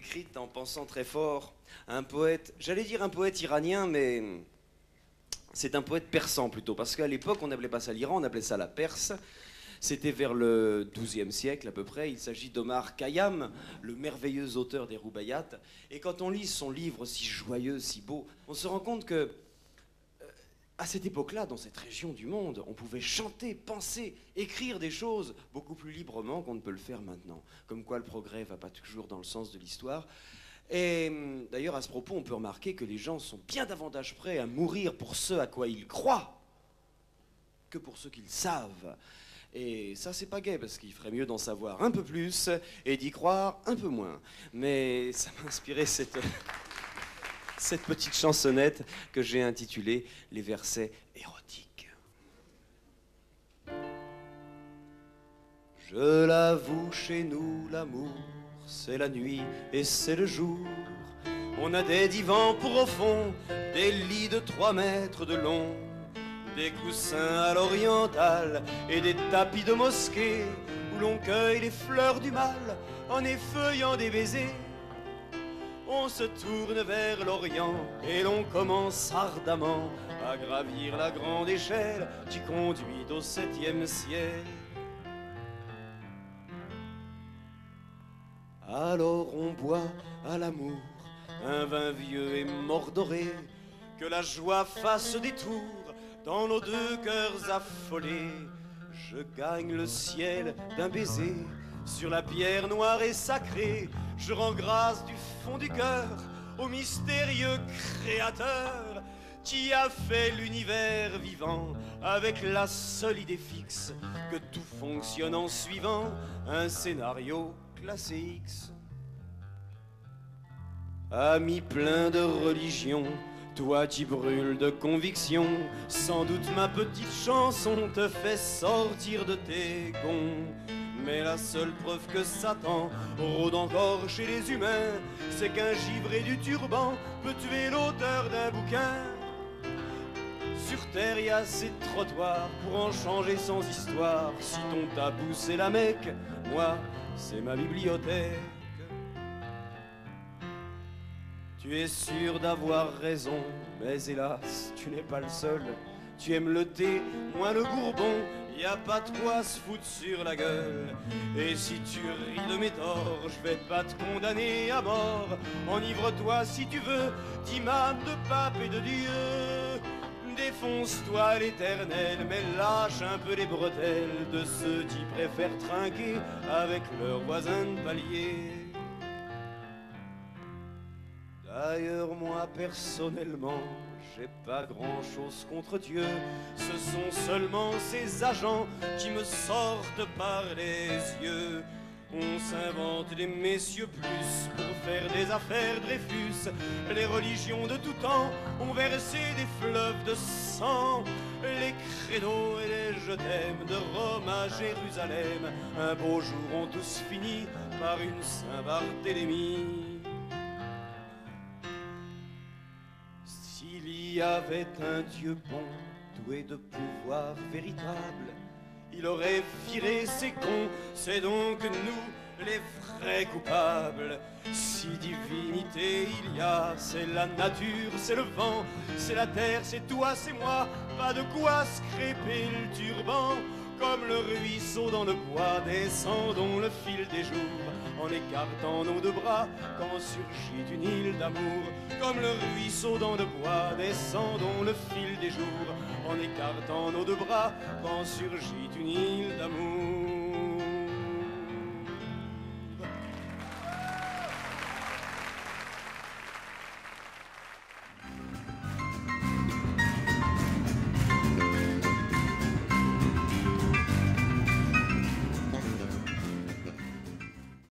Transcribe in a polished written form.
écrite en pensant très fort. Un poète, j'allais dire un poète iranien, mais c'est un poète persan plutôt, parce qu'à l'époque, on n'appelait pas ça l'Iran, on appelait ça la Perse. C'était vers le XIIe siècle à peu près. Il s'agit d'Omar Khayyam, le merveilleux auteur des Roubaïat. Et quand on lit son livre si joyeux, si beau, on se rend compte que à cette époque-là, dans cette région du monde, on pouvait chanter, penser, écrire des choses beaucoup plus librement qu'on ne peut le faire maintenant. Comme quoi le progrès ne va pas toujours dans le sens de l'histoire. Et d'ailleurs, à ce propos, on peut remarquer que les gens sont bien davantage prêts à mourir pour ce à quoi ils croient que pour ce qu'ils savent. Et ça, c'est pas gai, parce qu'il ferait mieux d'en savoir un peu plus et d'y croire un peu moins. Mais ça m'a inspiré cette petite chansonnette que j'ai intitulée « Les versets érotiques ». Je l'avoue, chez nous, l'amour, c'est la nuit et c'est le jour. On a des divans pour au fond, des lits de 3 mètres de long, des coussins à l'orientale et des tapis de mosquée où l'on cueille les fleurs du mal en effeuillant des baisers. On se tourne vers l'Orient et l'on commence ardemment à gravir la grande échelle qui conduit au 7e ciel. Alors on boit à l'amour un vin vieux et mordoré, que la joie fasse des tours dans nos 2 cœurs affolés. Je gagne le ciel d'un baiser sur la pierre noire et sacrée. Je rends grâce du fond du cœur au mystérieux créateur qui a fait l'univers vivant avec la seule idée fixe que tout fonctionne en suivant un scénario classé X. Ami plein de religion, toi qui brûles de conviction, sans doute ma petite chanson te fait sortir de tes gonds. Mais la seule preuve que Satan rôde encore chez les humains, c'est qu'un givré du turban peut tuer l'auteur d'un bouquin. Sur terre y a assez de trottoirs pour en changer sans histoire. Si ton tabou c'est la Mecque, moi c'est ma bibliothèque. Tu es sûr d'avoir raison, mais hélas, tu n'es pas le seul. Tu aimes le thé, moi le bourbon, y a pas de quoi se foutre sur la gueule. Et si tu ris de mes torts, je vais pas te condamner à mort. Enivre-toi si tu veux d'imam, de pape et de Dieu. Défonce-toi à l'éternel, mais lâche un peu les bretelles de ceux qui préfèrent trinquer avec leurs voisins de palier. D'ailleurs, moi, personnellement, j'ai pas grand-chose contre Dieu. Ce sont seulement ces agents qui me sortent par les yeux. On s'invente des messieurs plus pour faire des affaires Dreyfus. Les religions de tout temps ont versé des fleuves de sang. Les credos et les je t'aime de Rome à Jérusalem, un beau jour ont tous fini par une Saint-Barthélemy. S'il y avait un Dieu bon, doué de pouvoir véritable, il aurait viré ces cons, c'est donc nous les vrais coupables. Si divinité il y a, c'est la nature, c'est le vent, c'est la terre, c'est toi, c'est moi, pas de quoi se crêper le turban. Comme le ruisseau dans le bois, descendons le fil des jours, en écartant nos 2 bras, quand surgit une île d'amour. Comme le ruisseau dans le bois, descendons le fil des jours, en écartant nos 2 bras, quand surgit une île d'amour.